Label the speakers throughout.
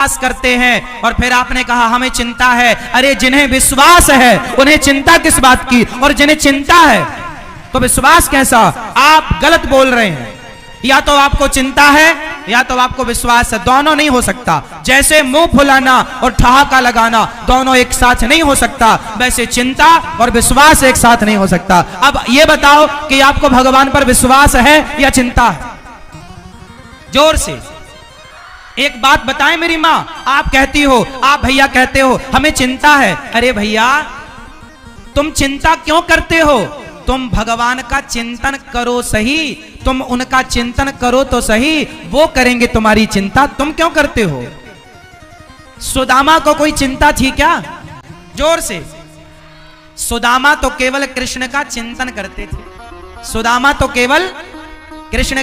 Speaker 1: विश्वास करते हैं। और फिर आपने कहा हमें चिंता है। अरे जिन्हें विश्वास है उन्हें चिंता किस बात की, और जिन्हें चिंता है तो विश्वास कैसा? आप गलत बोल रहे हैं। या तो आपको चिंता है या तो आपको विश्वास है, दोनों नहीं हो सकता। जैसे मुंह फुलाना और ठहाका लगाना दोनों एक साथ नहीं हो सकता, वैसे चिंता और विश्वास एक साथ नहीं हो सकता। अब ये बताओ कि आपको भगवान पर विश्वास है या चिंता है? जोर से एक बात बताएं मेरी माँ। आप कहती हो, आप भैया कहते हो हमें चिंता है। अरे भैया तुम चिंता क्यों करते हो? तुम भगवान का चिंतन करो सही, तुम उनका चिंतन करो तो सही, वो करेंगे तुम्हारी चिंता। तुम क्यों करते हो? सुदामा को कोई चिंता थी क्या? जोर से। सुदामा तो केवल कृष्ण का चिंतन करते थे। सुदामा तो केवल कृष्ण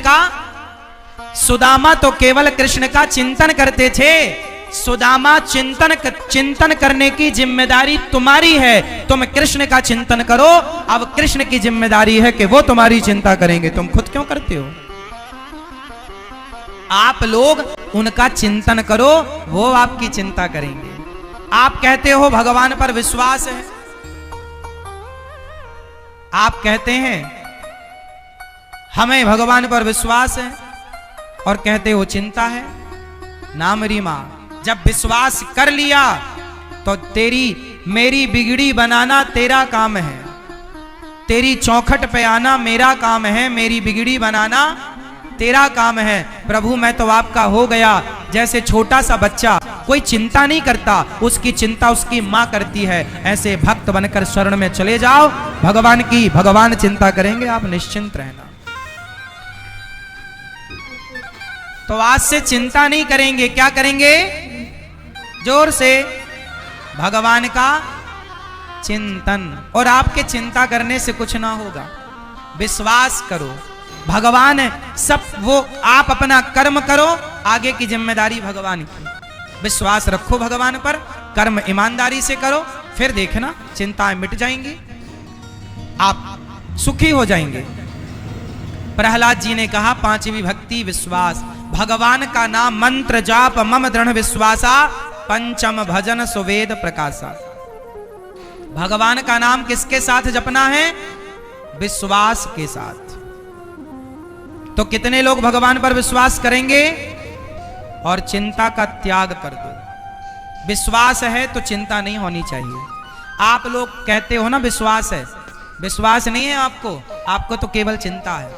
Speaker 1: का चिंतन करते थे। सुदामा चिंतन करने की जिम्मेदारी तुम्हारी है। तुम कृष्ण का चिंतन करो। अब कृष्ण की जिम्मेदारी है कि वो तुम्हारी चिंता करेंगे, तुम खुद क्यों करते हो? आप लोग उनका चिंतन करो, वो आपकी चिंता करेंगे। आप कहते हो भगवान पर विश्वास है, आप कहते हैं हमें भगवान पर विश्वास है, और कहते हो चिंता है। ना मेरी मां, जब विश्वास कर लिया तो मेरी बिगड़ी बनाना तेरा काम है, तेरी चौखट पे आना मेरा काम है, मेरी बिगड़ी बनाना तेरा काम है। प्रभु मैं तो आपका हो गया। जैसे छोटा सा बच्चा कोई चिंता नहीं करता, उसकी चिंता उसकी मां करती है, ऐसे भक्त बनकर शरण में चले जाओ भगवान की। भगवान चिंता करेंगे, आप निश्चिंत रहना। तो आज से चिंता नहीं करेंगे, क्या करेंगे? जोर से, भगवान का चिंतन। और आपके चिंता करने से कुछ ना होगा, विश्वास करो भगवान है सब। वो आप अपना कर्म करो, आगे की जिम्मेदारी भगवान की। विश्वास रखो भगवान पर, कर्म ईमानदारी से करो, फिर देखना चिंताएं मिट जाएंगी, आप सुखी हो जाएंगे। प्रहलाद जी ने कहा पांचवी भक्ति विश्वास। भगवान का नाम मंत्र जाप मम दृढ़ विश्वासा, पंचम भजन सुवेद प्रकाशा। भगवान का नाम किसके साथ जपना है? विश्वास के साथ। तो कितने लोग भगवान पर विश्वास करेंगे? और चिंता का त्याग कर दो। विश्वास है तो चिंता नहीं होनी चाहिए। आप लोग कहते हो ना विश्वास है, विश्वास नहीं है आपको तो केवल चिंता है।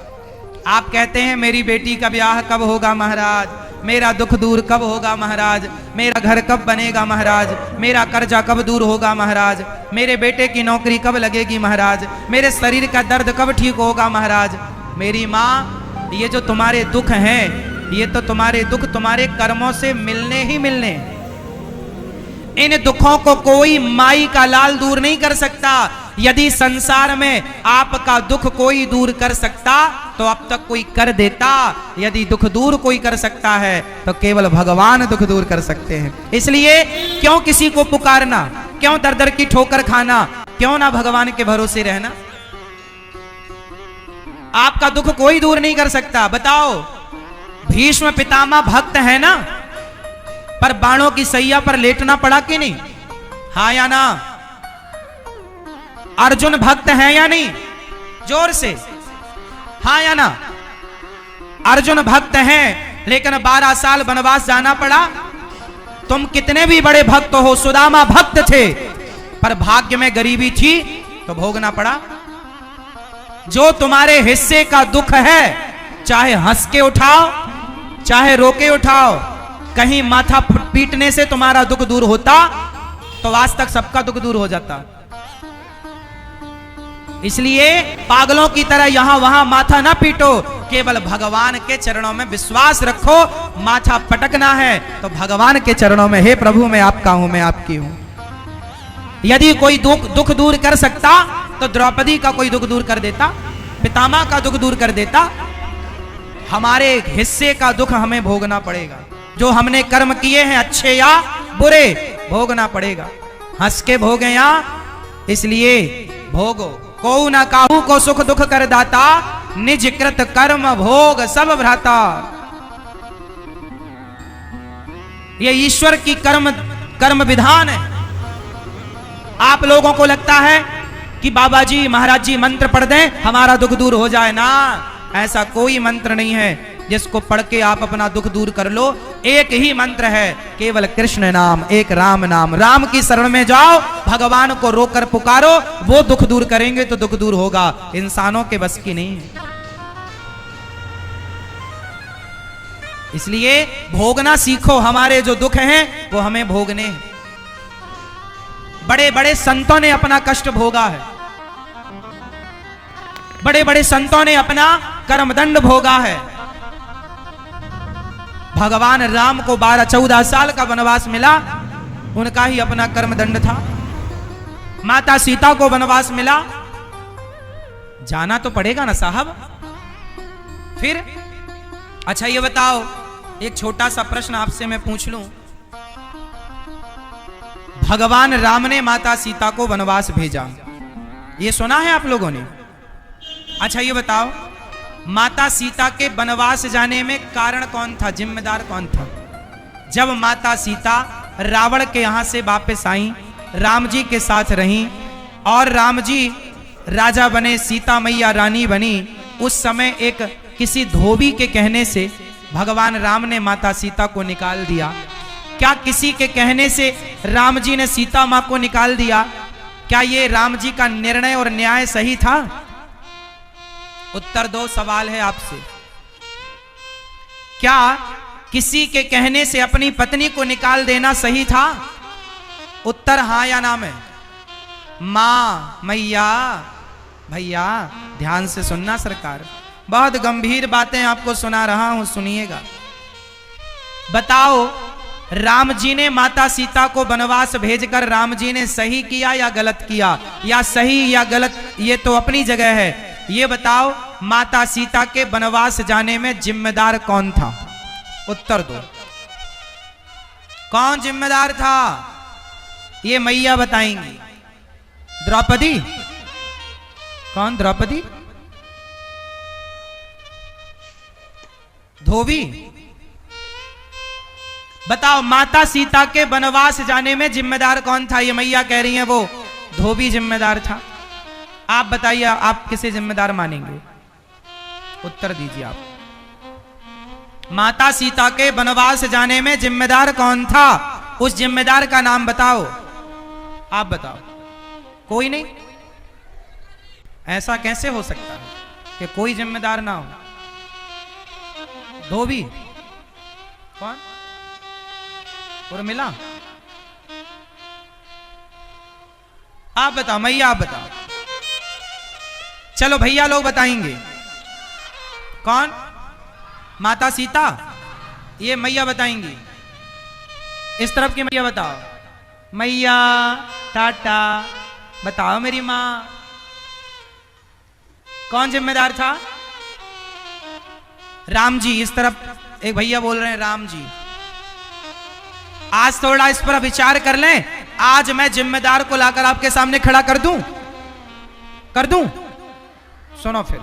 Speaker 1: आप कहते हैं मेरी बेटी का ब्याह कब होगा महाराज, मेरा दुख दूर कब होगा महाराज, मेरा घर कब बनेगा महाराज, मेरा कर्जा कब दूर होगा महाराज, मेरे बेटे की नौकरी कब लगेगी महाराज, मेरे शरीर का दर्द कब ठीक होगा महाराज। मेरी माँ, ये जो तुम्हारे दुख हैं, ये तो तुम्हारे दुख तुम्हारे कर्मों से मिलने ही मिलने। इन दुखों को कोई माई का लाल दूर नहीं कर सकता। यदि संसार में आपका दुख कोई दूर कर सकता तो अब तक कोई कर देता। यदि दुख दूर कोई कर सकता है तो केवल भगवान दुख दूर कर सकते हैं। इसलिए क्यों किसी को पुकारना, क्यों दर दर की ठोकर खाना, क्यों ना भगवान के भरोसे रहना। आपका दुख कोई दूर नहीं कर सकता। बताओ, भीष्म पितामह भक्त है ना, पर बाणों की सैया पर लेटना पड़ा कि नहीं? हाँ या ना? अर्जुन भक्त है या नहीं? जोर से, हाँ या ना? अर्जुन भक्त हैं, लेकिन 12 साल वनवास जाना पड़ा। तुम कितने भी बड़े भक्त हो, सुदामा भक्त थे, पर भाग्य में गरीबी थी तो भोगना पड़ा। जो तुम्हारे हिस्से का दुख है, चाहे हंस के उठाओ चाहे रो के उठाओ, कहीं माथा पीटने से तुम्हारा दुख दूर होता तो आज तक सबका दुख दूर हो जाता। इसलिए पागलों की तरह यहां वहां माथा ना पीटो, केवल भगवान के चरणों में विश्वास रखो। माथा पटकना है तो भगवान के चरणों में, हे प्रभु मैं आपका हूं, मैं आपकी हूं। यदि कोई दुख दूर कर सकता तो द्रौपदी का कोई दुख दूर कर देता, पितामह का दुख दूर कर देता। हमारे हिस्से का दुख हमें भोगना पड़ेगा। जो हमने कर्म किए हैं अच्छे या बुरे, भोगना पड़ेगा। हंस के भोगे या, इसलिए भोगो। को न काहू को सुख दुख कर दाता, निज कृत कर्म भोग सब भ्राता। ये ईश्वर की कर्म विधान है। आप लोगों को लगता है कि बाबा जी महाराज जी मंत्र पढ़ दें हमारा दुख दूर हो जाए ना, ऐसा कोई मंत्र नहीं है जिसको पढ़ के आप अपना दुख दूर कर लो। एक ही मंत्र है, केवल कृष्ण नाम, एक राम नाम। राम की शरण में जाओ, भगवान को रोकर पुकारो, वो दुख दूर करेंगे तो दुख दूर होगा। इंसानों के बस की नहीं है। इसलिए भोगना सीखो, हमारे जो दुख हैं वो हमें भोगने हैं। बड़े बड़े संतों ने अपना कष्ट भोगा है, बड़े बड़े संतों ने अपना कर्मदंड भोगा है। भगवान राम को 12-14 साल का वनवास मिला, उनका ही अपना कर्मदंड था। माता सीता को वनवास मिला, जाना तो पड़ेगा ना साहब। फिर अच्छा ये बताओ, एक छोटा सा प्रश्न आपसे मैं पूछ लूं। भगवान राम ने माता सीता को वनवास भेजा, ये सुना है आप लोगों ने? अच्छा ये बताओ, माता सीता के वनवास जाने में कारण कौन था, जिम्मेदार कौन था? जब माता सीता रावण के यहां से वापस आई, राम जी के साथ रहीं और राम जी राजा बने, सीता मैया रानी बनी, उस समय एक किसी धोबी के कहने से भगवान राम ने माता सीता को निकाल दिया। क्या किसी के कहने से राम जी ने सीता मां को निकाल दिया? क्या ये राम जी का निर्णय और न्याय सही था? उत्तर दो, सवाल है आपसे। क्या किसी के कहने से अपनी पत्नी को निकाल देना सही था? उत्तर हां या ना में। मां, मैया, भैया ध्यान से सुनना सरकार, बहुत गंभीर बातें आपको सुना रहा हूं, सुनिएगा। बताओ, राम जी ने माता सीता को वनवास भेजकर राम जी ने सही किया या गलत किया? या सही या गलत ये तो अपनी जगह है। ये बताओ, माता सीता के वनवास जाने में जिम्मेदार कौन था? उत्तर दो, कौन जिम्मेदार था? ये मैया बताएंगी। द्रौपदी? कौन? द्रौपदी? धोबी? बताओ, माता सीता के वनवास जाने में जिम्मेदार कौन था? ये मैया कह रही है वो धोबी जिम्मेदार था। आप बताइए, आप किसे जिम्मेदार मानेंगे? उत्तर दीजिए आप। माता सीता के वनवास जाने में जिम्मेदार कौन था? उस जिम्मेदार का नाम बताओ। आप बताओ। कोई नहीं? ऐसा कैसे हो सकता है कि कोई जिम्मेदार ना हो? धोबी? कौन? उर्मिला? आप बताओ, मैया आप बताओ। चलो भैया लोग बताएंगे। कौन? माता सीता? ये मैया बताएंगी। इस तरफ की मैया बताओ। मैया टाटा बताओ। मेरी मां? कौन जिम्मेदार था? राम जी। इस तरफ एक भैया बोल रहे हैं राम जी। आज थोड़ा इस पर विचार कर लें। आज मैं जिम्मेदार को लाकर आपके सामने खड़ा कर दूं? कर दूं? सुनो, फिर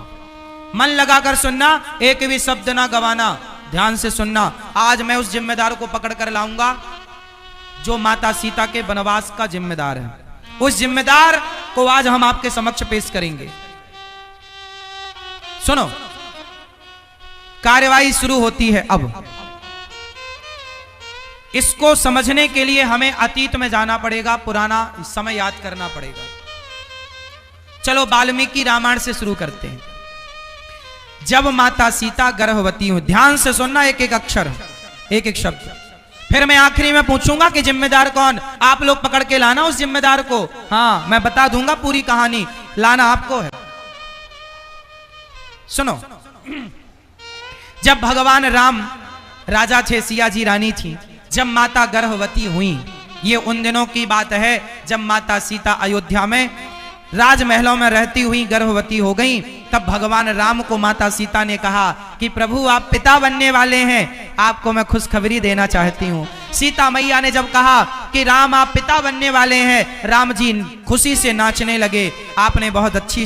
Speaker 1: मन लगाकर सुनना, एक भी शब्द ना गवाना, ध्यान से सुनना। आज मैं उस जिम्मेदार को पकड़ कर लाऊंगा जो माता सीता के वनवास का जिम्मेदार है। उस जिम्मेदार को आज हम आपके समक्ष पेश करेंगे। सुनो, कार्यवाही शुरू होती है अब। इसको समझने के लिए हमें अतीत में जाना पड़ेगा, पुराना समय याद करना पड़ेगा। चलो वाल्मीकि रामायण से शुरू करते हैं। जब माता सीता गर्भवती हुई, ध्यान से सुनना, एक एक अक्षर, एक एक शब्द। फिर मैं आखिरी में पूछूंगा कि जिम्मेदार कौन, आप लोग पकड़ के लाना उस जिम्मेदार को। हाँ, मैं बता दूंगा पूरी कहानी, लाना आपको है। सुनो, जब भगवान राम राजा थे, सिया जी रानी थी, जब माता गर्भवती हुई, ये उन दिनों की बात है जब माता सीता अयोध्या में राजमहलों में रहती हुई गर्भवती हो गई। तब भगवान राम को माता सीता ने कहा कि प्रभु आप पिता बनने वाले हैं, आपको मैं खुशखबरी देना चाहती हूँ। सीता मैया ने जब कहा कि राम आप पिता बनने वाले हैं, राम जी खुशी से नाचने लगे। आपने बहुत अच्छी